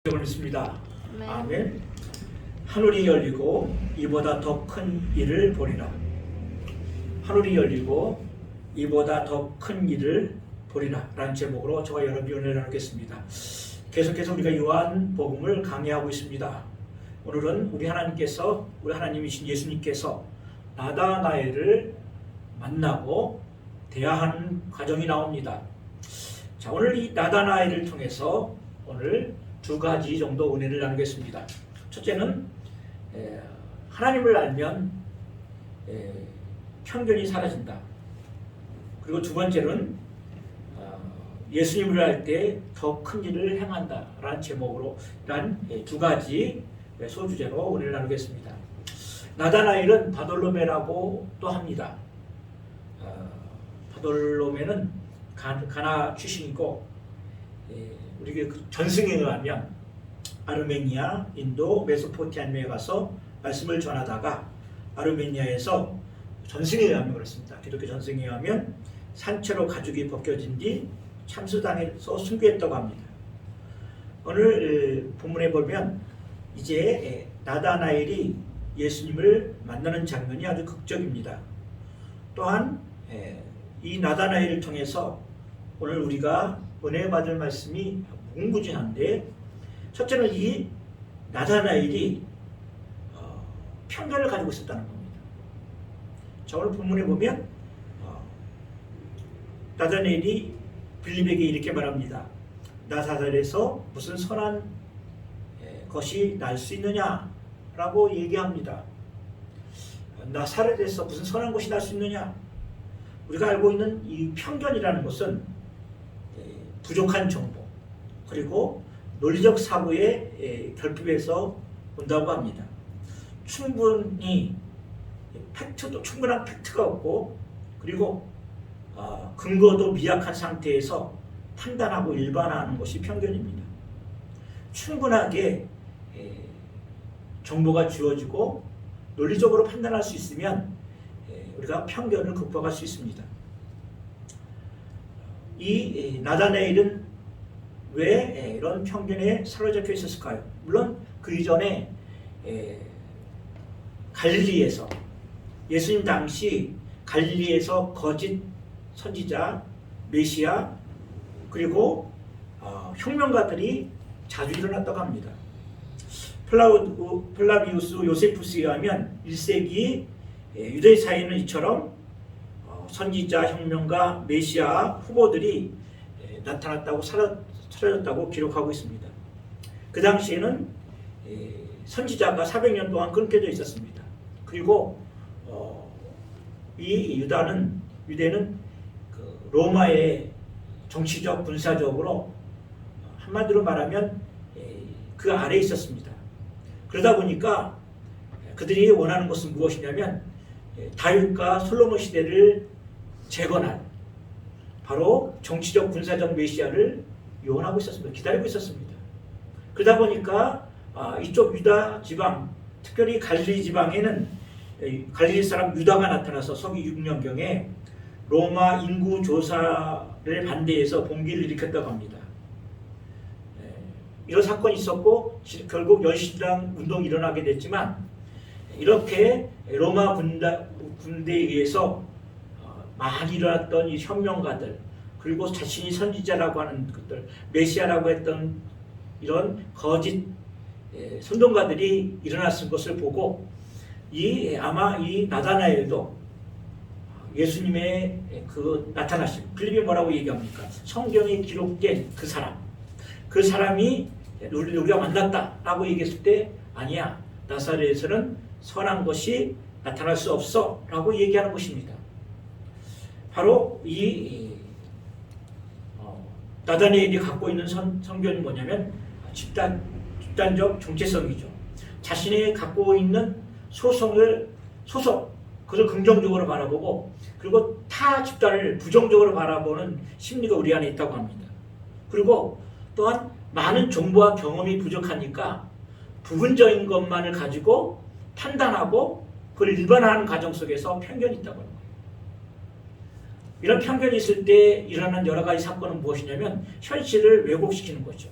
을 믿습니다. 네. 아멘. 하늘이 열리고 이보다 더 큰 일을 보리라. 하늘이 열리고 이보다 더 큰 일을 보리라 라는 제목으로 저와 여러분이 은혜를 나누겠습니다. 계속해서 우리가 요한복음을 강의하고 있습니다. 오늘은 우리 하나님이신 예수님께서 나다나엘을 만나고 대화하는 과정이 나옵니다. 자, 오늘 이 나다나엘을 통해서 오늘 두 가지 정도 은혜를 나누겠습니다. 첫째는 하나님을 알면 편견이 사라진다. 그리고 두 번째는 예수님을 알 때 더 큰 일을 행한다 라는 제목으로 두 가지 소주제로 은혜를 나누겠습니다. 나다나엘은 바돌로메라고 또 합니다. 바돌로메는 가나 출신이고 우리 전승에 의하면 아르메니아, 인도, 메소포타미아에 가서 말씀을 전하다가 아르메니아에서 전승에 의하면 그렇습니다. 기독교 전승에 의하면 산채로 가죽이 벗겨진 뒤 참수당에서 순교했다고 합니다. 오늘 본문에 보면 이제 나다나엘이 예수님을 만나는 장면이 아주 극적입니다. 또한 이 나다나엘을 통해서 오늘 우리가 은혜 받을 말씀이 무궁무진한데, 첫째는 이 나다나엘이 편견을 가지고 있었다는 겁니다. 자, 오늘 본문에 보면 나다나엘이 빌립에게 이렇게 말합니다. 나사렛에서 무슨 선한 것이 날 수 있느냐 라고 얘기합니다. 나사렛에서 무슨 선한 것이 날 수 있느냐. 우리가 알고 있는 이 편견이라는 것은 부족한 정보 그리고 논리적 사고의 결핍에서 온다고 합니다. 충분한 팩트가 없고 그리고 근거도 미약한 상태에서 판단하고 일반화하는 것이 편견입니다. 충분하게 정보가 주어지고 논리적으로 판단할 수 있으면 우리가 편견을 극복할 수 있습니다. 이 나다나엘은 왜 이런 편견에 사로잡혀 있었을까요? 물론 그 이전에 갈릴리에서 예수님 당시 갈릴리에서 거짓 선지자, 메시아 그리고 혁명가들이 자주 일어났다고 합니다. 플라비우스 요세푸스에 의하면 1세기 유대 사회는 이처럼 선지자, 혁명가, 메시아 후보들이 나타났다고 사라졌다고 기록하고 있습니다. 그 당시에는 선지자가 400년 동안 끊겨져 있었습니다. 그리고 이 유대는 그 로마의 정치적, 군사적으로 한마디로 말하면 그 아래에 있었습니다. 그러다 보니까 그들이 원하는 것은 무엇이냐면 다윗과 솔로몬 시대를 재건할 바로 정치적 군사적 메시아를 요원하고 있었습니다. 기다리고 있었습니다. 그러다 보니까 이쪽 유다 지방, 특별히 갈릴리 지방에는 갈릴리 사람 유다가 나타나서 서기 6년경에 로마 인구 조사를 반대해서 봉기를 일으켰다고 합니다. 이런 사건이 있었고 결국 연시당 운동이 일어나게 됐지만, 이렇게 로마 군대에 의해서 많이 일어났던 이 혁명가들 그리고 자신이 선지자라고 하는 것들, 메시아라고 했던 이런 거짓 선동가들이 일어났을 것을 보고 아마 이 나다나엘도 예수님의 그 나타나심, 빌립이 뭐라고 얘기합니까? 성경에 기록된 그 사람이 우리가 만났다라고 얘기했을 때 아니야, 나사렛에서는 선한 것이 나타날 수 없어 라고 얘기하는 것입니다. 바로 이 나다나엘이 갖고 있는 성견이 뭐냐면 집단적 정체성이죠. 자신이 갖고 있는 그것을 긍정적으로 바라보고 그리고 타 집단을 부정적으로 바라보는 심리가 우리 안에 있다고 합니다. 그리고 또한 많은 정보와 경험이 부족하니까 부분적인 것만을 가지고 판단하고 그걸 일반화하는 과정 속에서 편견이 있다고 합니다. 이런 편견이 있을 때 일어나는 여러 가지 사건은 무엇이냐면 현실을 왜곡시키는 거죠.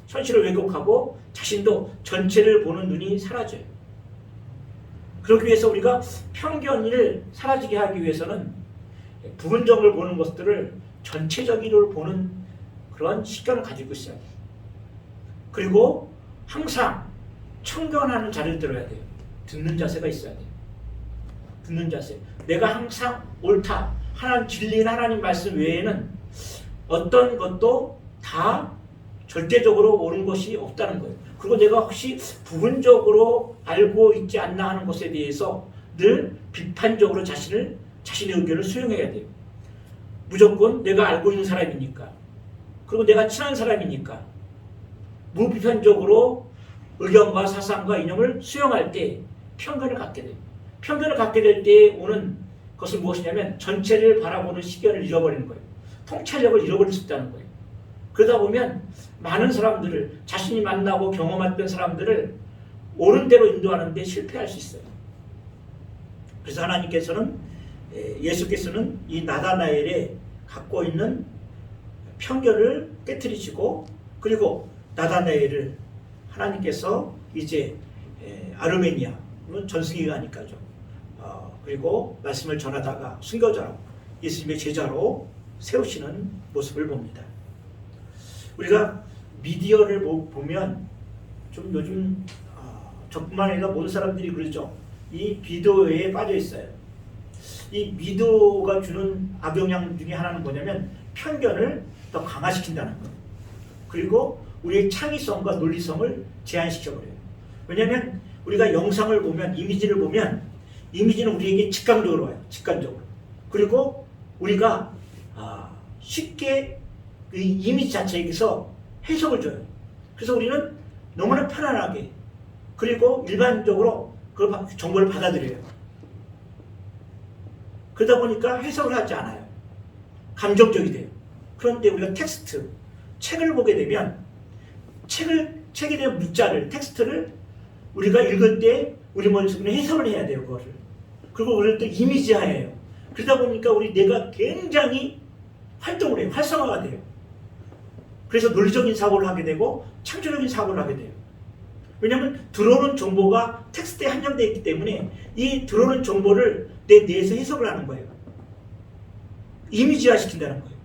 현실을 왜곡하고 자신도 전체를 보는 눈이 사라져요. 그러기 위해서 우리가 편견을 사라지게 하기 위해서는 부분적으로 보는 것들을 전체적으로 보는 그런 시각을 가지고 있어야 돼요. 그리고 항상 청견하는 자리를 들어야 돼요. 듣는 자세가 있어야 돼요. 듣는 자세. 내가 항상 옳다. 하나님 진리인 하나님 말씀 외에는 어떤 것도 다 절대적으로 옳은 것이 없다는 거예요. 그리고 내가 혹시 부분적으로 알고 있지 않나 하는 것에 대해서 늘 비판적으로 자신의 의견을 수용해야 돼요. 무조건 내가 알고 있는 사람이니까, 그리고 내가 친한 사람이니까 무비판적으로 의견과 사상과 이념을 수용할 때 편견을 갖게 돼요. 편견을 갖게 될 때 오는 것은 무엇이냐면 전체를 바라보는 시견을 잃어버리는 거예요. 통찰력을 잃어버릴 수 있다는 거예요. 그러다 보면 많은 사람들을, 자신이 만나고 경험했던 사람들을 옳은 대로 인도하는 데 실패할 수 있어요. 그래서 하나님께서는, 예수께서는 이 나다나엘에 갖고 있는 편견을 깨트리시고, 그리고 나다나엘을 하나님께서 이제 아르메니아, 물론 전승이가 하니까죠. 그리고 말씀을 전하다가 순교자로, 예수님의 제자로 세우시는 모습을 봅니다. 우리가 미디어를 보면 좀 요즘 저뿐만 아니라 모든 사람들이 그러죠. 이 비디오에 빠져 있어요. 이 미디어가 주는 악영향 중에 하나는 뭐냐면 편견을 더 강화시킨다는 거예요. 그리고 우리의 창의성과 논리성을 제한시켜버려요. 왜냐하면 우리가 영상을 보면, 이미지를 보면, 이미지는 우리에게 직감적으로 와요. 직관적으로. 그리고 우리가 쉽게 이 이미지 자체에서 해석을 줘요. 그래서 우리는 너무나 편안하게, 그리고 일반적으로 그 정보를 받아들여요. 그러다 보니까 해석을 하지 않아요. 감정적이 돼요. 그런데 우리가 텍스트, 책을 보게 되면 책에 대한 문자를, 텍스트를 우리가 읽을 때 우리 머릿속에 해석을 해야 돼요. 그거를. 그리고 우리를 또 이미지화해요. 그러다 보니까 우리 뇌가 굉장히 활동을 해요. 활성화가 돼요. 그래서 논리적인 사고를 하게 되고 창조적인 사고를 하게 돼요. 왜냐하면 들어오는 정보가 텍스트에 한정되어 있기 때문에 이 들어오는 정보를 내 뇌에서 해석을 하는 거예요. 이미지화 시킨다는 거예요.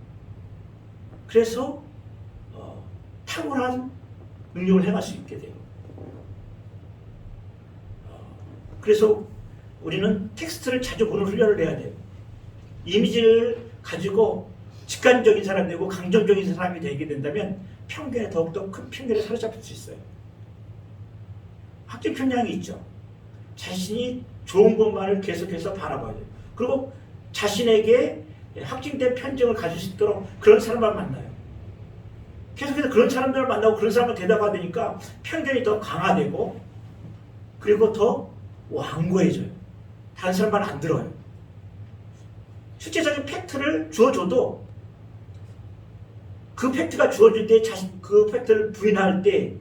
그래서 탁월한 능력을 행할 수 있게 돼요. 그래서 우리는 텍스트를 자주 보는 훈련을 해야 돼요. 이미지를 가지고 직관적인 사람이 되고 감정적인 사람이 되게 된다면 편견에 더욱더 큰 편견에 사로잡힐 수 있어요. 확증 편향이 있죠. 자신이 좋은 것만을 계속해서 바라봐야 돼요. 그리고 자신에게 확증된 편견을 가질 수 있도록 그런 사람만 만나요. 계속해서 그런 사람들을 만나고 그런 사람을 대답하니까 편견이 더 강화되고, 그리고 더 완고해져요. 다른 사람 말 안 들어요. 실제적인 팩트를 주어줘도 그 팩트가 주어질 때 그 팩트를 부인할 때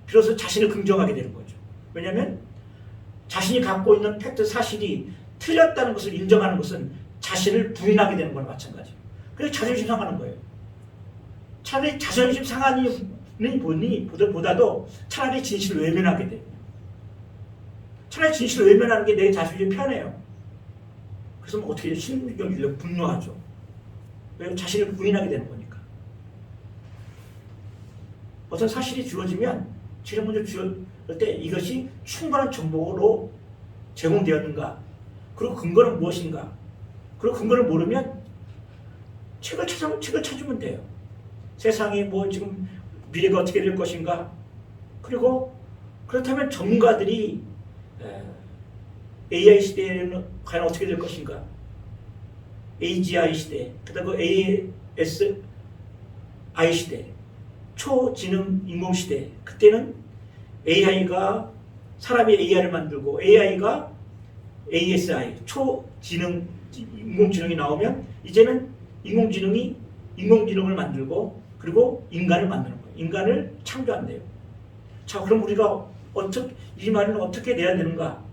비로소 자신을 긍정하게 되는 거죠. 왜냐하면 자신이 갖고 있는 팩트 사실이 틀렸다는 것을 인정하는 것은 자신을 부인하게 되는 거나 마찬가지예요. 그래서 자존심 상하는 거예요. 차라리 자존심 상하는 보다도 차라리 진실을 외면하게 돼요. 차라리 진실을 외면하는 게 내 자존심이 편해요. 그래서 어떻게 해요? 심리적으로 분노하죠. 왜? 자신을 부인하게 되는 거니까. 어떤 사실이 주어지면 제일 먼저 주어질 때 이것이 충분한 정보로 제공되었는가, 그리고 근거는 무엇인가, 그리고 근거를 모르면 책을 찾으면 돼요. 세상이 뭐 지금 미래가 어떻게 될 것인가, 그리고 그렇다면 전문가들이 AI 시대에는 과연 어떻게 될 것인가, AGI 시대, 그다음 ASI 시대, 초지능 인공 시대, 그때는 AI가 사람이 AI를 만들고 AI가 ASI 초지능 인공지능이 나오면 이제는 인공지능이 인공지능을 만들고 그리고 인간을 만드는 거예요. 인간을 창조한대요. 자, 그럼 우리가 이 말은 어떻게 내야 되는가?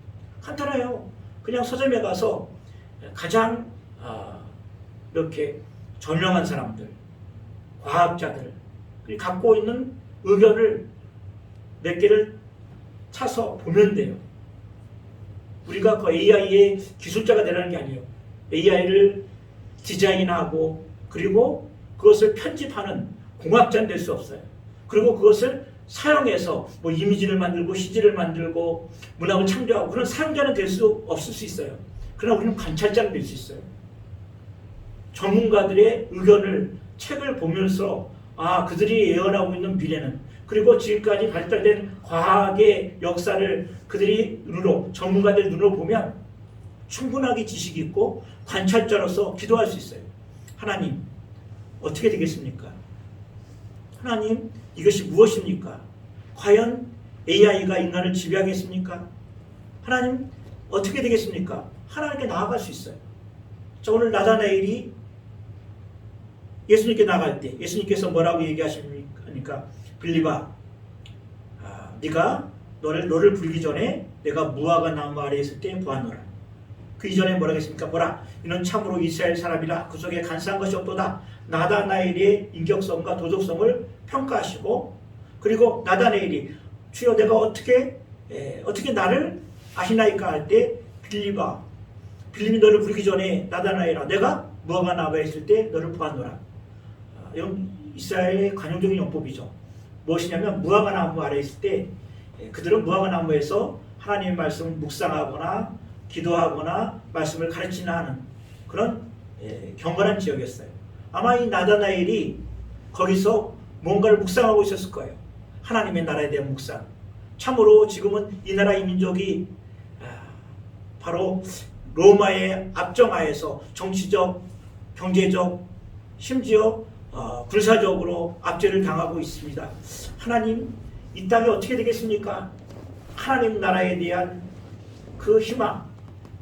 간단해요. 그냥 서점에 가서 가장 이렇게 전명한 사람들, 과학자들, 갖고 있는 의견을 몇 개를 차서 보면 돼요. 우리가 그 AI의 기술자가 되라는 게 아니에요. AI를 디자인하고 그리고 그것을 편집하는 공학자는 될 수 없어요. 그리고 그것을 사용해서 뭐 이미지를 만들고 CG를 만들고 문학을 창조하고 그런 사용자는 될 수 없을 수 있어요. 그러나 우리는 관찰자는 될 수 있어요. 전문가들의 의견을 책을 보면서 그들이 예언하고 있는 미래는 그리고 지금까지 발달된 과학의 역사를 그들이 눈으로 전문가들 눈으로 보면 충분하게 지식이 있고 관찰자로서 기도할 수 있어요. 하나님 어떻게 되겠습니까? 하나님 이것이 무엇입니까? 과연 AI가 인간을 지배하겠습니까? 하나님 어떻게 되겠습니까? 하나님께 나아갈 수 있어요. 자, 오늘 나다나엘이 예수님께 나갈 때 예수님께서 뭐라고 얘기하십니까? 빌립아, 네가 너를 부르기 전에 내가 무화과 나무 아래에 있을 때 보았노라. 그 이전에 뭐라고 했습니까? 보라, 이는 참으로 이스라엘 사람이라 그 속에 간사한 것이 없도다. 나다나엘의 인격성과 도덕성을 평가하시고 그리고 나다나엘이 주여 내가 어떻게 나를 아시나이까 할 때 빌립이 너를 부르기 전에 나다나엘아 내가 무화과 나무에 있을 때 너를 보았노라. 이건 이스라엘의 관용적인 용법이죠. 무엇이냐면 무화과 나무 아래에 있을 때 그들은 무화과 나무에서 하나님의 말씀을 묵상하거나 기도하거나 말씀을 가르치나 하는 그런 경건한 지역이었어요. 아마 이 나다나엘이 거기서 뭔가를 묵상하고 있었을 거예요. 하나님의 나라에 대한 묵상. 참으로 지금은 이 나라 이 민족이 바로 로마의 압정하에서 정치적, 경제적, 심지어 군사적으로 압제를 당하고 있습니다. 하나님 이 땅이 어떻게 되겠습니까? 하나님 나라에 대한 그 희망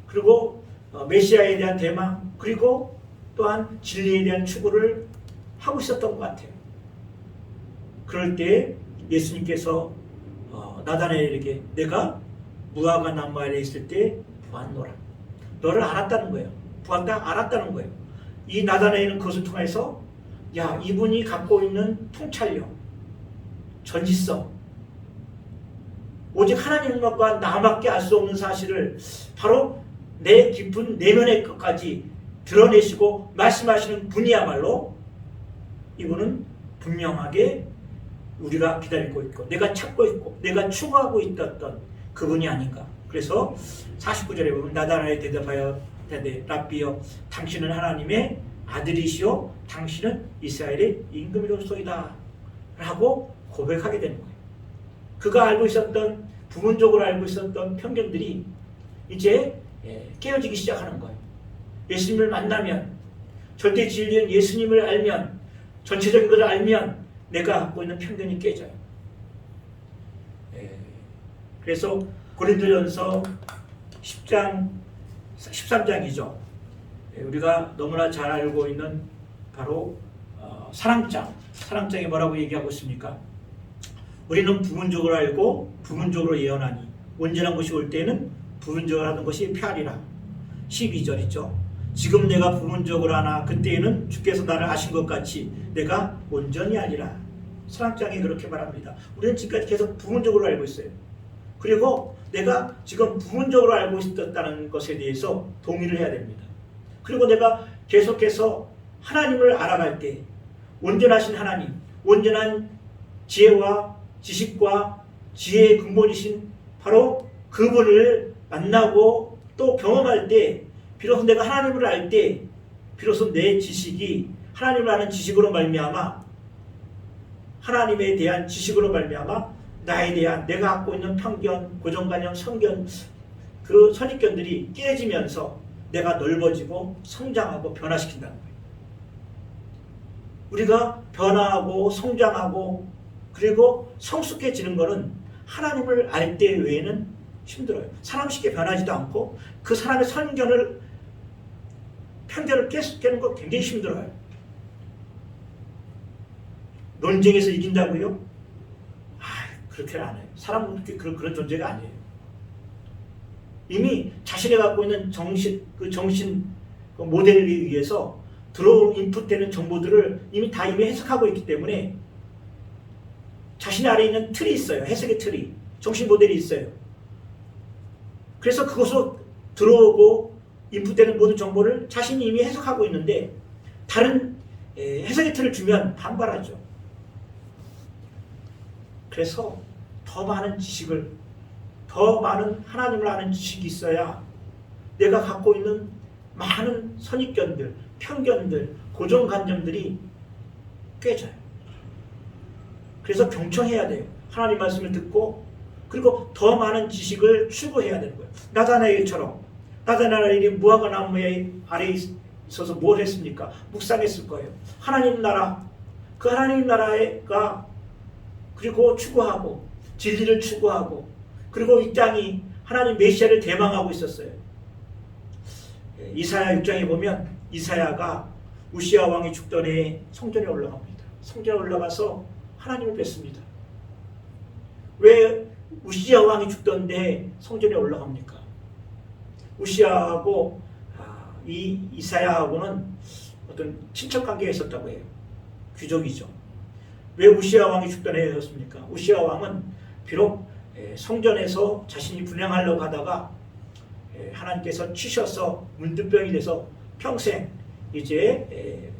그리고 메시아에 대한 대망 그리고 또한 진리에 대한 추구를 하고 있었던 것 같아요. 그럴 때 예수님께서 나다나엘에게 내가 무화과 나무 아래에 있을 때 보았노라. 너를 알았다는 거예요. 알았다는 거예요. 이 나다나엘은 그것을 통해서 이분이 갖고 있는 통찰력, 전지성, 오직 하나님과 나밖에 알 수 없는 사실을 바로 내 깊은 내면의 것까지 드러내시고 말씀하시는 분이야말로 이분은 분명하게 우리가 기다리고 있고 내가 찾고 있고 내가 추구하고 있었던 그분이 아닌가. 그래서 49절에 보면 나다나엘이 대답하여 랍비여 당신은 하나님의 아들이시오 당신은 이스라엘의 임금이로소이다 라고 고백하게 되는 거예요. 그가 알고 있었던 부분적으로 알고 있었던 편견들이 이제 깨어지기 시작하는 거예요. 예수님을 만나면 절대 진리인 예수님을 알면 전체적인 것을 알면 내가 갖고 있는 편견이 깨져요. 그래서 고린도전서 13장이죠. 우리가 너무나 잘 알고 있는 바로 사랑장이 뭐라고 얘기하고 있습니까? 우리는 부분적으로 알고 부분적으로 예언하니 온전한 것이 올 때에는 부분적으로 하는 것이 편이라. 12절이죠. 지금 내가 부분적으로 하나 그때에는 주께서 나를 아신 것 같이 내가 온전히 아니라. 사랑장이 그렇게 말합니다. 우리는 지금까지 계속 부분적으로 알고 있어요. 그리고 내가 지금 부분적으로 알고 있었다는 것에 대해서 동의를 해야 됩니다. 그리고 내가 계속해서 하나님을 알아갈 때 온전하신 하나님, 온전한 지혜와 지식과 지혜의 근본이신 바로 그분을 만나고 또 경험할 때 비로소 내가 하나님을 알 때 비로소 내 지식이 하나님을 아는 지식으로 말미암아 하나님에 대한 지식으로 말미암아 나에 대한 내가 갖고 있는 편견, 고정관념, 성견 그 선입견들이 깨지면서 내가 넓어지고 성장하고 변화시킨다는 거예요. 우리가 변화하고 성장하고 그리고 성숙해지는 것은 하나님을 알 때 외에는 힘들어요. 사람 쉽게 변하지도 않고 그 사람의 편견을 깨는 거 굉장히 힘들어요. 논쟁에서 이긴다고요? 그렇게는 안 해요. 사람은 그런 존재가 아니에요. 이미 자신이 갖고 있는 정신 그 모델에 의해서 들어온 인풋되는 정보들을 이미 해석하고 있기 때문에 자신 아래 있는 틀이 있어요. 해석의 틀이. 정신 모델이 있어요. 그래서 그것으로 들어오고 인풋되는 모든 정보를 자신이 이미 해석하고 있는데 다른 해석의 틀을 주면 반발하죠. 그래서 더 많은 지식을, 더 많은 하나님을 아는 지식이 있어야 내가 갖고 있는 많은 선입견들, 편견들, 고정관념들이 깨져요. 그래서 경청해야 돼요. 하나님 말씀을 듣고 그리고 더 많은 지식을 추구해야 되는 거예요. 나다나엘처럼 나다나엘이 무화과 나무의 아래에 있어서 뭘 했습니까? 묵상했을 거예요. 하나님 나라, 그 하나님 나라가 그리고 추구하고 진리를 추구하고 그리고 이 땅이 하나님 메시아를 대망하고 있었어요. 이사야 6장에 보면 이사야가 우시야 왕이 죽던 해에 성전에 올라갑니다. 성전에 올라가서 하나님을 뵙습니다. 왜 우시야 왕이 죽던 데 성전에 올라갑니까? 우시야하고 이 이사야하고는 어떤 친척관계가 있었다고 해요. 귀족이죠. 왜 우시야 왕이 죽던 해였습니까? 우시야 왕은 비록 성전에서 자신이 분향하려고 하다가 하나님께서 치셔서 문둥병이 돼서 평생 이제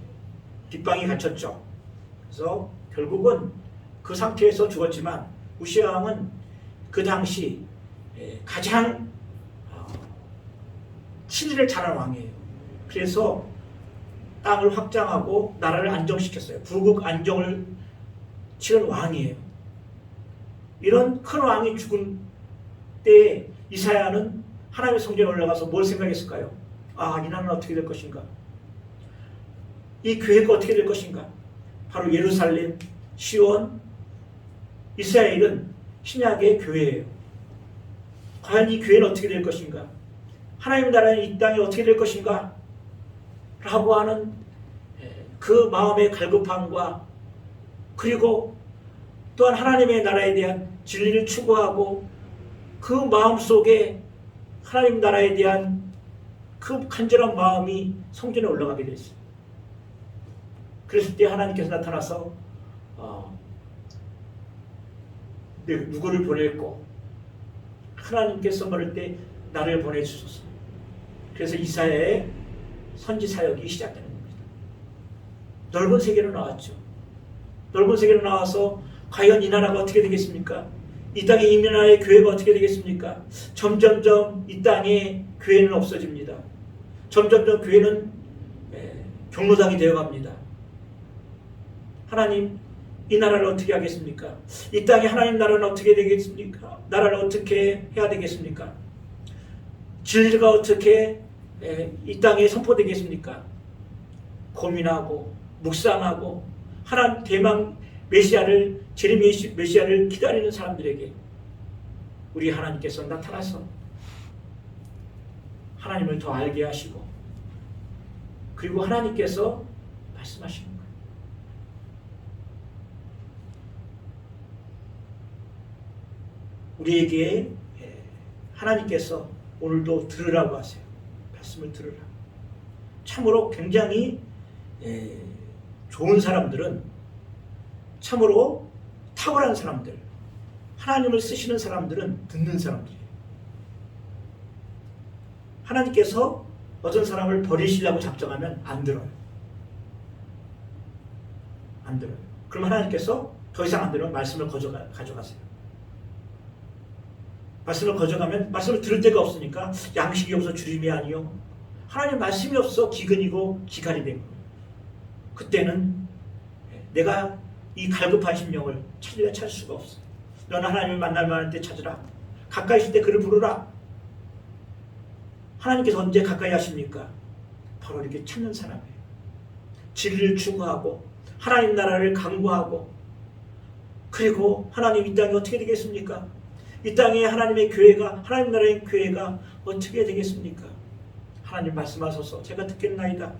빗방이 갇혔죠. 그래서 결국은 그 상태에서 죽었지만 우시야 왕은 그 당시 가장 치리를 잘한 왕이에요. 그래서 땅을 확장하고 나라를 안정시켰어요. 부국 안정을 치른 왕이에요. 이런 큰 왕이 죽은 때에 이사야는 하나님의 성전에 올라가서 뭘 생각했을까요? 아, 이 나라는 어떻게 될 것인가? 이 교회가 어떻게 될 것인가? 바로 예루살렘, 시온, 이스라엘은 신약의 교회예요. 과연 이 교회는 어떻게 될 것인가? 하나님의 나라는 이 땅이 어떻게 될 것인가? 라고 하는 그 마음의 갈급함과 그리고 또한 하나님의 나라에 대한 진리를 추구하고 그 마음 속에 하나님 나라에 대한 그 간절한 마음이 성전에 올라가게 됐어요. 그랬을 때 하나님께서 나타나서 누구를 보낼고 하나님께서 말할 때 나를 보내주소서. 그래서 이사야의 선지 사역이 시작되는 겁니다. 넓은 세계로 나왔죠. 넓은 세계로 나와서 과연 이 나라가 어떻게 되겠습니까? 이 땅의 이 나라의 교회가 어떻게 되겠습니까? 점점점 이 땅의 교회는 없어집니다. 점점점 교회는 경로당이 되어갑니다. 하나님, 이 나라를 어떻게 하겠습니까? 이 땅에 하나님 나라는 어떻게 되겠습니까? 나라를 어떻게 해야 되겠습니까? 진리가 어떻게 이 땅에 선포되겠습니까? 고민하고 묵상하고 하나님 대망 메시아를 재림 메시아를 기다리는 사람들에게 우리 하나님께서 나타나서 하나님을 더 알게 하시고 그리고 하나님께서 말씀하시는 거예요. 우리에게 하나님께서 오늘도 들으라고 하세요. 말씀을 들으라. 참으로 굉장히 좋은 사람들은 참으로 탁월한 사람들, 하나님을 쓰시는 사람들은 듣는 사람들이에요. 하나님께서 어떤 사람을 버리시려고 작정하면 안 들어요. 안 들어요. 그럼 하나님께서 더 이상 안 들으면 말씀을 가져가세요. 말씀을 거절하면 말씀을 들을 데가 없으니까 양식이 없어 주림이 아니요. 하나님 말씀이 없어 기근이고 기갈이 되고 그때는 내가 이 갈급한 심령을 찾을 수가 없어. 너는 하나님을 만날 만할 때 찾으라. 가까이 있을 때 그를 부르라. 하나님께서 언제 가까이 하십니까? 바로 이렇게 찾는 사람이에요. 진리를 추구하고 하나님 나라를 강구하고 그리고 하나님 이 땅이 어떻게 되겠습니까? 이 땅에 하나님의 교회가 하나님 나라의 교회가 어떻게 되겠습니까? 하나님 말씀하소서. 제가 듣겠나이다.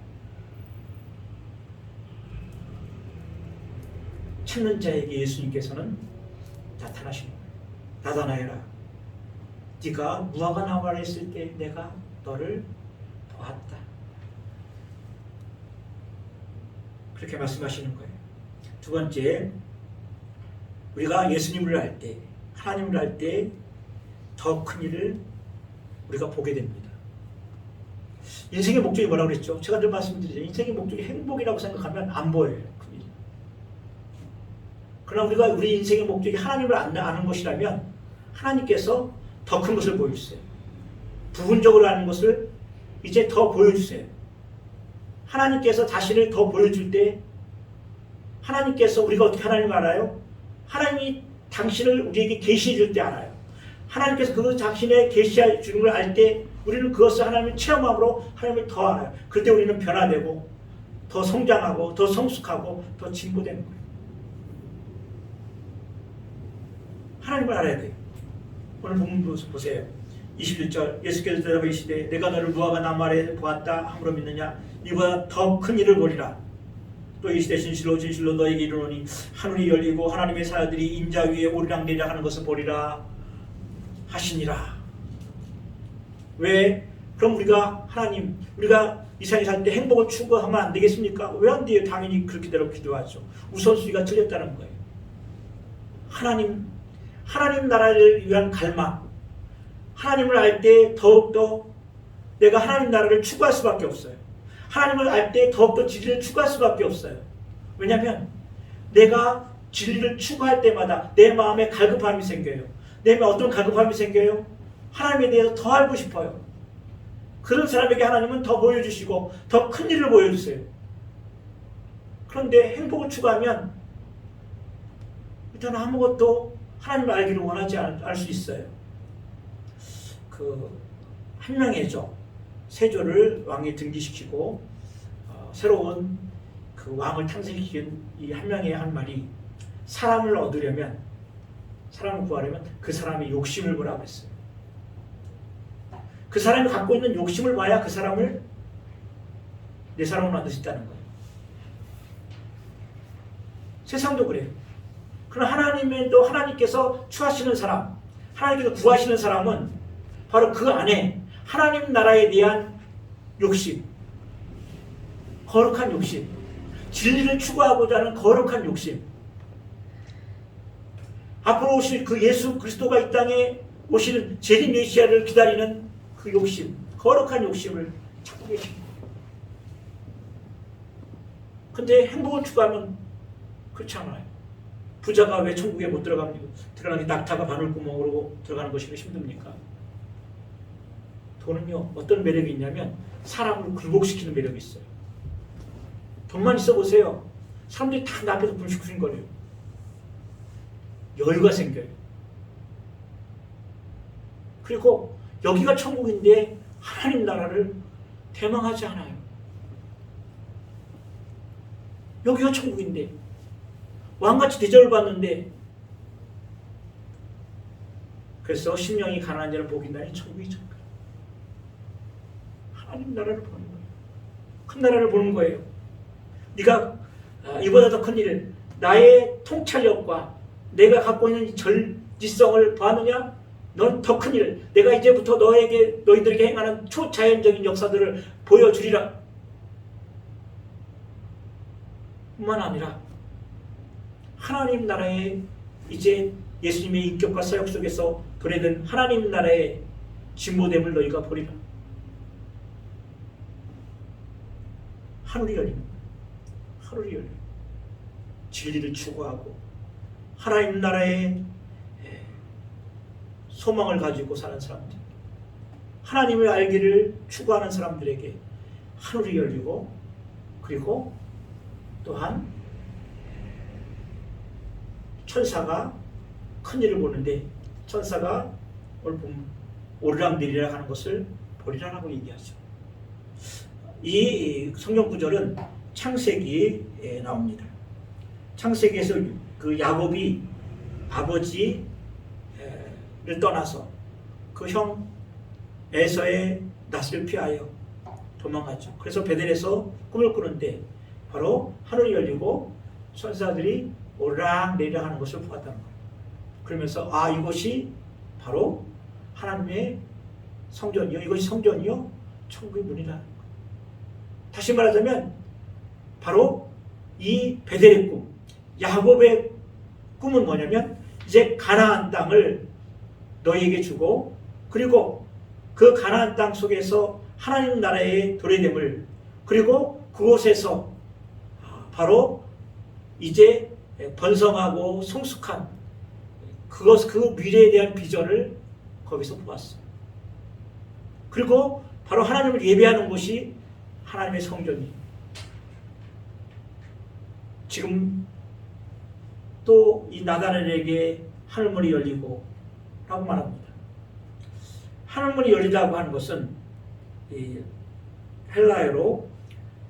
찾는 자에게 예수님께서는 나타나시는 거예요. 나다나엘아, 네가 무화과 나무 아래 있을 때 내가 너를 보았다. 그렇게 말씀하시는 거예요. 두 번째, 우리가 예수님을 알 때, 하나님을 알 때 더 큰 일을 우리가 보게 됩니다. 인생의 목적이 뭐라고 그랬죠? 제가 좀 말씀드리죠. 인생의 목적이 행복이라고 생각하면 안 보여요. 그러나 우리가 우리 인생의 목적이 하나님을 아는 것이라면 하나님께서 더 큰 것을 보여주세요. 부분적으로 아는 것을 이제 더 보여주세요. 하나님께서 자신을 더 보여줄 때 하나님께서 우리가 어떻게 하나님을 알아요? 하나님이 당신을 우리에게 계시해 줄 때 알아요. 하나님께서 그 자신의 계시해 주는 걸 알 때 우리는 그것을 하나님을 체험함으로 하나님을 더 알아요. 그때 우리는 변화되고 더 성장하고 더 성숙하고 더 진보되는 거예요. 하나님을 알아야 돼요. 오늘 본문 보세요. 21절 예수께서 대답하시되 내가 너를 무화과 나무 아래 보았다 함으로 믿느냐 이보다 더 큰 일을 보리라. 또 이시되 진실로 진실로 너에게 이르노니 하늘이 열리고 하나님의 사자들이 인자 위에 오르락내리락 하는 것을 보리라 하시니라. 왜? 그럼 우리가 우리가 이 세상에 살 때 행복을 추구하면 안 되겠습니까? 왜 안 돼요? 당연히 그렇게대로 기도하죠. 우선순위가 틀렸다는 거예요. 하나님 나라를 위한 갈망, 하나님을 알 때 더욱더 내가 하나님 나라를 추구할 수밖에 없어요. 하나님을 알 때 더욱더 진리를 추구할 수밖에 없어요. 왜냐하면 내가 진리를 추구할 때마다 내 마음에 갈급함이 생겨요. 내 마음에 어떤 갈급함이 생겨요? 하나님에 대해서 더 알고 싶어요. 그런 사람에게 하나님은 더 보여주시고 더 큰 일을 보여주세요. 그런데 행복을 추구하면 일단 아무것도 하나님을 알기를 원하지 않을 수 있어요. 한 명의죠. 세조를 왕에 등기시키고 새로운 그 왕을 탄생시킨 이 한 명의 한 말이 사람을 얻으려면 사람을 구하려면 그 사람의 욕심을 보라고 했어요. 그 사람이 갖고 있는 욕심을 봐야 그 사람을 내 사람으로 만들 수 있다는 거예요. 세상도 그래요. 그러나 하나님께서 추하시는 사람, 하나님께서 구하시는 사람은 바로 그 안에 하나님 나라에 대한 욕심, 거룩한 욕심, 진리를 추구하고자 하는 거룩한 욕심, 앞으로 오실 그 예수 그리스도가 이 땅에 오시는 재림 메시아를 기다리는 그 욕심, 거룩한 욕심을 찾고 계십니다. 근데 행복을 추구하면 그렇지 않아요. 부자가 왜 천국에 못 들어가는 게 낙타가 바늘구멍으로 들어가는 것이 왜 힘듭니까? 돈은요 어떤 매력이 있냐면 사람을 굴복시키는 매력이 있어요. 돈만 있어 보세요. 사람들이 다 나 앞에서 불쑥불쑥거려요. 여유가 생겨요. 그리고 여기가 천국인데 하나님 나라를 대망하지 않아요. 여기가 천국인데 왕같이 대접을 받는데, 그래서 심령이 가난한 자를 복인다니 천국이 천국. 하나님 나라를 보는 거예요. 큰 나라를 보는 거예요. 네가 이보다 더 큰 일을, 나의 통찰력과 내가 갖고 있는 절지성을 봐느냐? 넌 더 큰 일을, 내가 이제부터 너희들에게 행하는 초자연적인 역사들을 보여주리라. 뿐만 아니라 하나님 나라에 이제 예수님의 인격과 사역 속에서 도래된 하나님 나라의 진보됨을 너희가 보리라. 하늘이 열립니다. 하늘이 열려요. 진리를 추구하고 하나님 나라의 소망을 가지고 사는 사람들, 하나님을 알기를 추구하는 사람들에게 하늘이 열리고, 그리고 또한 천사가 큰 일을 보는데, 천사가 오늘 보면 오르락내리락 하는 것을 보리라라고 얘기하죠. 이 성경 구절은 창세기에 나옵니다. 창세기에서 그 야곱이 아버지를 떠나서 그 형 에서의 낯을 피하여 도망가죠. 그래서 베델에서 꿈을 꾸는데 바로 하늘이 열리고 천사들이 오르락내리락 하는 것을 보았다는 거예요. 그러면서 이것이 바로 하나님의 성전이요, 이것이 성전이요 천국의 문이라는 거예요. 다시 말하자면 바로 이 베델의 꿈, 야곱의 꿈은 뭐냐면 이제 가나안 땅을 너희에게 주고 그리고 그 가나안 땅 속에서 하나님 나라의 도래됨을 그리고 그곳에서 바로 이제 번성하고 성숙한 그 미래에 대한 비전을 거기서 보았어요. 그리고 바로 하나님을 예배하는 곳이 하나님의 성전이에요. 지금 또 이 나다넬에게 하늘문이 열리고 라고 말합니다. 하늘문이 열리다고 하는 것은 이 헬라어로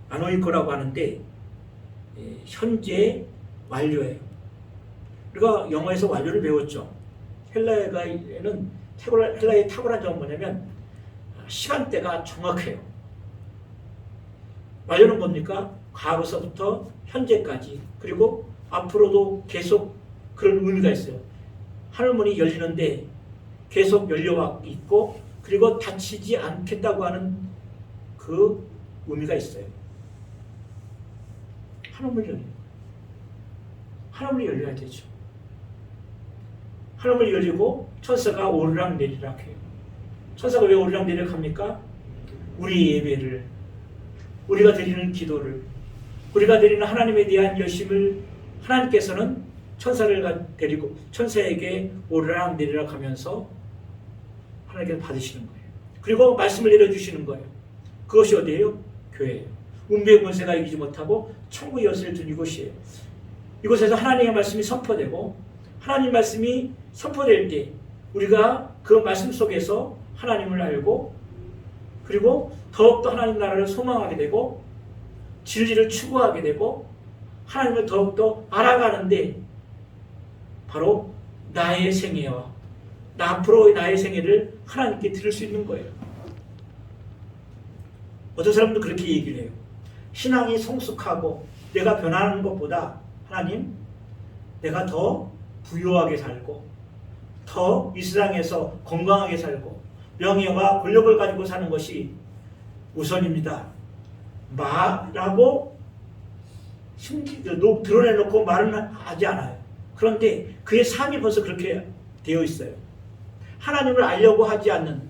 아노이코라고 하는데 현재 완료예요. 우리가 영어에서 완료를 배웠죠. 헬라어에는 헬라어의 탁월한 점은 뭐냐면 시간대가 정확해요. 완료는 뭡니까? 과거서부터 현재까지 그리고 앞으로도 계속 그런 의미가 있어요. 하늘문이 열리는데 계속 열려 있고 그리고 닫히지 않겠다고 하는 그 의미가 있어요. 하늘문이 열리는 거예요. 하늘문이 열려야 되죠. 하늘문이 열리고 천사가 오르락 내리락 해요. 천사가 왜 오르락 내리락 합니까? 우리 예배를, 우리가 드리는 기도를, 우리가 드리는 하나님에 대한 열심을 하나님께서는 천사를 데리고 천사에게 오르락 내리락 하면서 하나님께서 받으시는 거예요. 그리고 말씀을 내려주시는 거예요. 그것이 어디예요? 교회예요. 운명의 권세가 이기지 못하고 천국의 열쇠를 둔 이곳이에요. 이곳에서 하나님의 말씀이 선포되고 하나님 말씀이 선포될 때 우리가 그 말씀 속에서 하나님을 알고 그리고 더욱더 하나님 나라를 소망하게 되고 진리를 추구하게 되고 하나님을 더욱더 알아가는데 바로 나의 생애와 앞으로의 나의 생애를 하나님께 드릴 수 있는 거예요. 어떤 사람도 그렇게 얘기를 해요. 신앙이 성숙하고 내가 변하는 것보다 하나님 내가 더 부유하게 살고 더 이 세상에서 건강하게 살고 명예와 권력을 가지고 사는 것이 우선입니다. 말하고 드러내놓고 말은 하지 않아요. 그런데 그의 삶이 벌써 그렇게 되어 있어요. 하나님을 알려고 하지 않는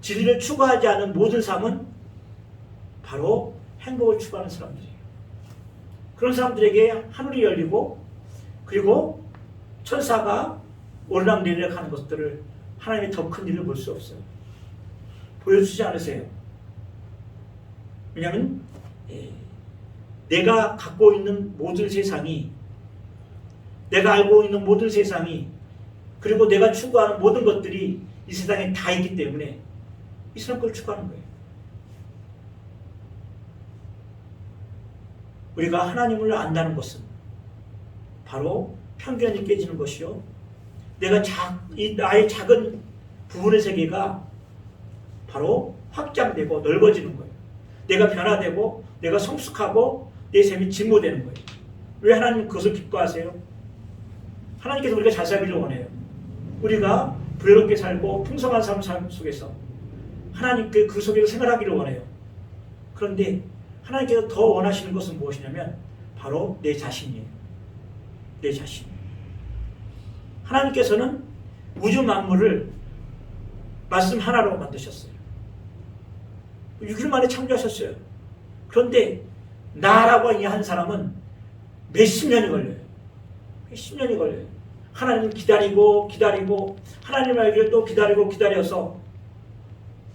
진리를 추구하지 않는 모든 삶은 바로 행복을 추구하는 사람들이에요. 그런 사람들에게 하늘이 열리고 그리고 천사가 오르락내리락 하는 것들을 하나님의 더 큰 일을 볼 수 없어요. 보여주지 않으세요. 왜냐하면 내가 갖고 있는 모든 세상이 내가 알고 있는 모든 세상이 그리고 내가 추구하는 모든 것들이 이 세상에 다 있기 때문에 이 사람 걸 추구하는 거예요. 우리가 하나님을 안다는 것은 바로 편견이 깨지는 것이요. 이 나의 작은 부분의 세계가 바로 확장되고 넓어지는 거예요. 내가 변화되고 내가 성숙하고 내 삶이 진보되는 거예요. 왜 하나님 그것을 기뻐하세요? 하나님께서 우리가 잘 살기를 원해요. 우리가 부유롭게 살고 풍성한 삶 속에서 하나님께 그 속에서 생활하기를 원해요. 그런데 하나님께서 더 원하시는 것은 무엇이냐면 바로 내 자신이에요. 내 자신. 하나님께서는 우주 만물을 말씀 하나로 만드셨어요. 6일 만에 창조하셨어요. 그런데 나라고 한 사람은 몇십 년이 걸려요. 몇십 년이 걸려요. 하나님을 기다리고 하나님 알기를 또 기다려서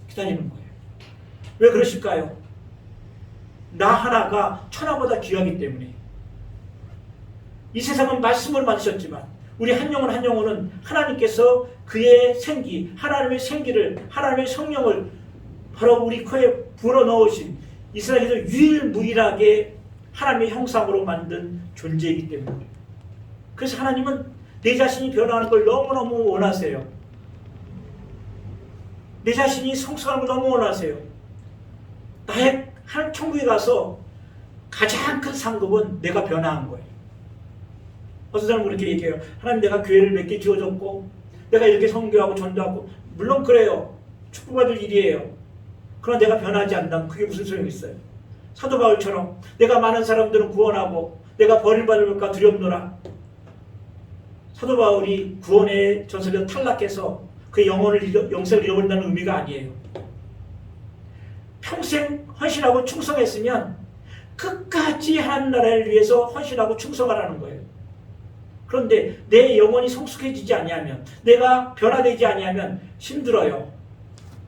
기다리는 거예요. 왜 그러실까요? 나 하나가 천하보다 귀하기 때문에. 이 세상은 말씀으로 만드셨지만 우리 한 영혼은 하나님께서 그의 생기, 하나님의 생기를, 하나님의 성령을 바로 우리 코에 불어넣으신 이 세상에서 유일무이하게 하나님의 형상으로 만든 존재이기 때문에. 그래서 하나님은 내 자신이 변화하는 걸 너무너무 원하세요. 내 자신이 성숙하는 걸 너무 원하세요. 나의 하나님 천국에 가서 가장 큰 상급은 내가 변화한 거예요. 어떤 사람은 그렇게 얘기해요. 하나님 내가 교회를 몇 개 지어줬고 내가 이렇게 선교하고 전도하고 물론 그래요. 축복받을 일이에요. 그러나 내가 변하지 않는다면 그게 무슨 소용이 있어요. 사도 바울처럼 내가 많은 사람들은 구원하고 내가 버림받을까 두렵노라. 사도 바울이 구원의 전설에서 탈락해서 그 영생을 잃어버린다는 의미가 아니에요. 평생 헌신하고 충성했으면 끝까지 하나님 나라를 위해서 헌신하고 충성하라는 거예요. 그런데 내 영혼이 성숙해지지 아니하면, 내가 변화되지 아니하면 힘들어요.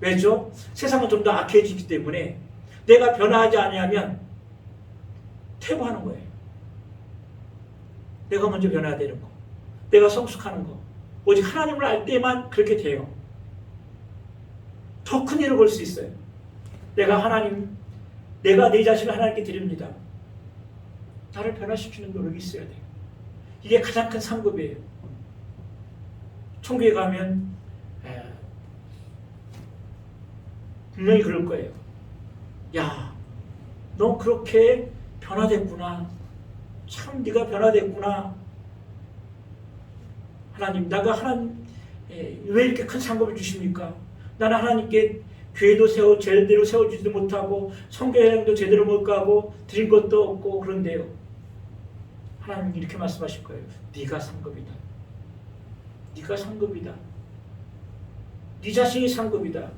왜죠? 세상은 좀 더 악해지기 때문에 내가 변화하지 아니하면 퇴보하는 거예요. 내가 먼저 변화해야 되는 거, 내가 성숙하는 거, 오직 하나님을 알 때만 그렇게 돼요. 더 큰 일을 볼 수 있어요. 내가 내 자신을 하나님께 드립니다. 나를 변화시키는 노력이 있어야 돼요. 이게 가장 큰 상급이에요. 천국에 가면 분명히 그럴 거예요. 야, 너 그렇게 변화됐구나. 참 네가 변화됐구나. 하나님, 왜 이렇게 큰 상급을 주십니까? 나는 하나님께 교회도 제대로 세워주지도 못하고 성교여행도 제대로 못 가고 드린 것도 없고 그런데요. 하나님 이렇게 말씀하실 거예요. 네가 상급이다. 네가 상급이다. 네 자신이 상급이다.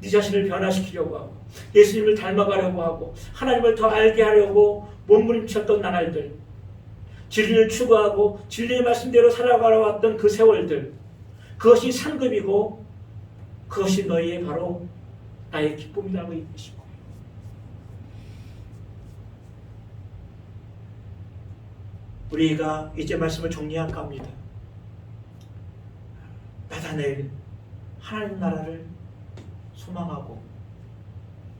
네 자신을 변화시키려고 하고 예수님을 닮아가려고 하고 하나님을 더 알게 하려고 몸부림쳤던 나날들, 진리를 추구하고 진리의 말씀대로 살아가려 왔던 그 세월들, 그것이 상급이고 그것이 너희의 바로 나의 기쁨이라고 얘기하신 거예요. 우리가 이제 말씀을 정리할까 합니다. 나다나엘 하나님 나라를 소망하고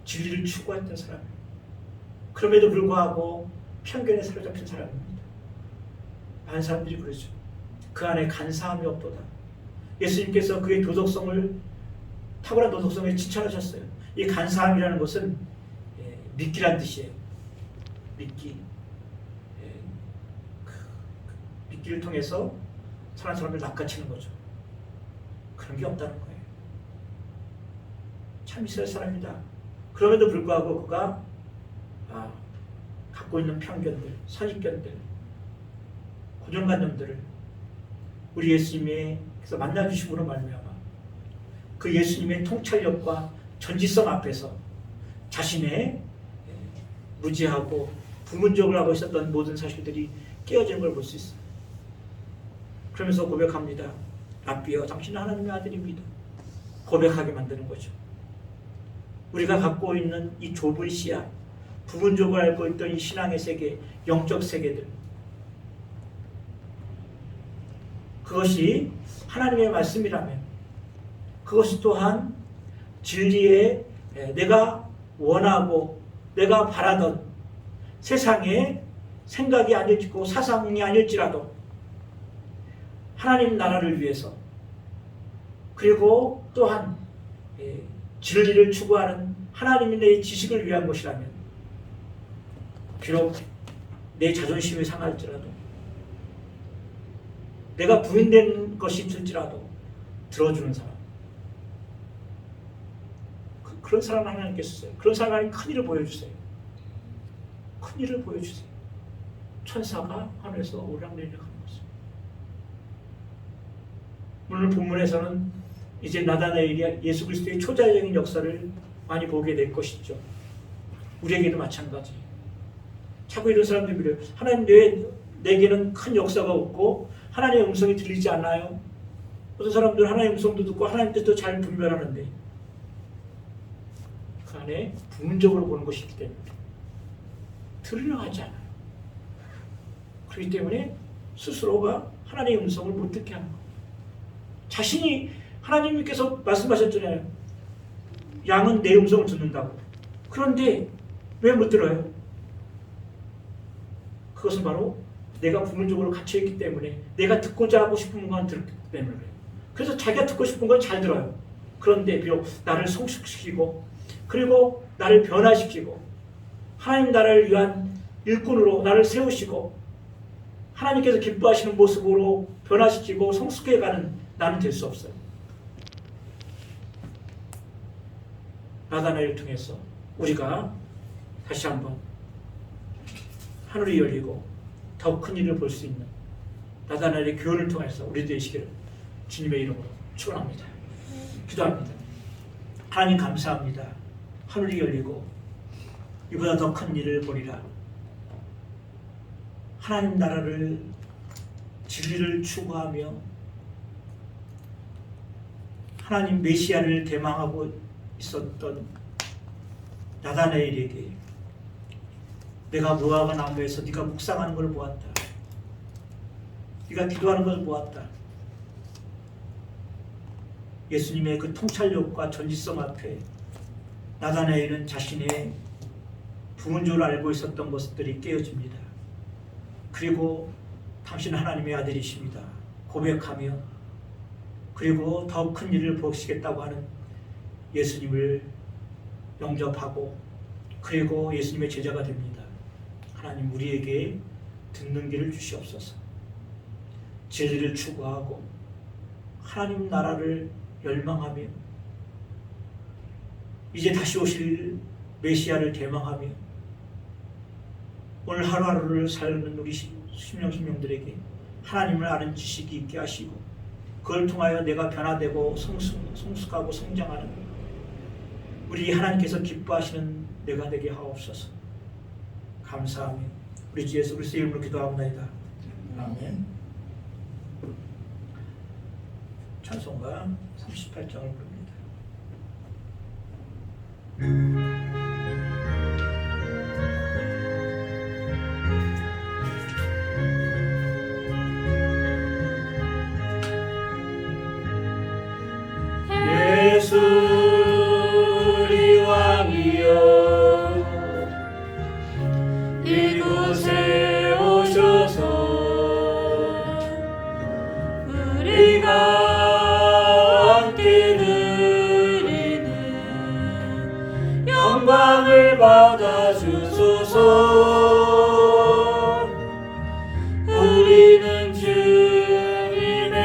진리를 추구했던 사람이에요. 그럼에도 불구하고 편견에 사로잡힌 사람입니다. 많은 사람들이 그러죠. 그 안에 간사함이 없도다. 예수님께서 그의 탁월한 도덕성에 칭찬하셨어요. 이 간사함이라는 것은 믿기란 뜻이에요. 믿기. 믿기를 통해서 사람을 낚아채는 거죠. 그런 게 없다는 거예요. 참 이스라엘 사람이다. 그럼에도 불구하고 그가 갖고 있는 편견들, 선입견들, 고정관념들을 우리 예수님께서 만나주심으로 말미암아 그 예수님의 통찰력과 전지성 앞에서 자신의 무지하고 부문적으로 하고 있었던 모든 사실들이 깨어지는 걸 볼 수 있어요. 그러면서 고백합니다. 랍비여, 당신은 하나님의 아들입니다. 고백하게 만드는 거죠. 우리가 갖고 있는 이 좁은 시야, 부분적으로 알고 있던 이 신앙의 세계, 영적 세계들, 그것이 하나님의 말씀이라면 그것이 또한 진리에 내가 원하고 내가 바라던 세상의 생각이 아닐지고 사상이 아닐지라도 하나님 나라를 위해서, 그리고 또한 진리를 추구하는 하나님의 지식을 위한 것이라면 비록 내 자존심이 상할지라도, 내가 부인된 것이 있을지라도 들어주는 사람, 그런 사람 하나님께 쓰세요. 그런 사람 하나님 큰 일을 보여주세요. 큰 일을 보여주세요. 천사가 하늘에서 오락내리락 하는 것입니다. 오늘 본문에서는 이제 나다나엘이 예수 그리스도의 초자연적인 역사를 많이 보게 될 것이죠. 우리에게도 마찬가지. 자꾸 이런 사람들이 그래요. 하나님, 왜 내게는 큰 역사가 없고 하나님의 음성이 들리지 않아요? 어떤 사람들은 하나님의 음성도 듣고 하나님 뜻도 잘 분별하는데 그 안에 부분적으로 보는 것이 있기 때문에 들으려 하지 않아요. 그렇기 때문에 스스로가 하나님의 음성을 못 듣게 하는 거예요. 자신이, 하나님께서 말씀하셨잖아요. 양은 내 음성을 듣는다고. 그런데 왜 못 들어요? 그것은 바로 내가 부분적으로 갇혀있기 때문에, 내가 듣고자 하고 싶은 것만 듣기 때문에 그래요. 그래서 자기가 듣고 싶은 건 잘 들어요. 그런데 비록 나를 성숙시키고 그리고 나를 변화시키고 하나님 나라를 위한 일꾼으로 나를 세우시고 하나님께서 기뻐하시는 모습으로 변화시키고 성숙해가는 나는 될 수 없어요. 나다나엘을 통해서 우리가 다시 한번 하늘이 열리고 더 큰 일을 볼 수 있는 나다나엘의 교훈을 통해서 우리 되시기를 주님의 이름으로 축원합니다. 기도합니다. 하나님 감사합니다. 하늘이 열리고 이보다 더 큰 일을 보리라. 하나님 나라를 진리를 추구하며 하나님 메시아를 대망하고 있었던 나다나엘에게 내가 무화과 나무에서 네가 묵상하는 걸 보았다. 네가 기도하는 걸 보았다. 예수님의 그 통찰력과 전지성 앞에 나다나엘은 자신의 부모인 줄 알고 있었던 것들이 깨어집니다. 그리고 당신은 하나님의 아들이십니다. 고백하며 그리고 더 큰 일을 보시겠다고 하는 예수님을 영접하고 그리고 예수님의 제자가 됩니다. 하나님 우리에게 듣는 길을 주시옵소서. 진리를 추구하고 하나님 나라를 열망하며 이제 다시 오실 메시아를 대망하며 오늘 하루하루를 살는 우리 심령들에게 하나님을 아는 지식이 있게 하시고 그걸 통하여 내가 변화되고 성숙하고 성장하는 우리 하나님께서 기뻐하시는 내가 되게 하옵소서. 감사하며 우리 주 예수 그리스도의 이름으로 기도합니다. 아멘. 찬송가 38장을 부릅니다. 예수 우리 왕이여 이곳에 오셔서 우리가 함께 누리는 영광을 받아 주소서.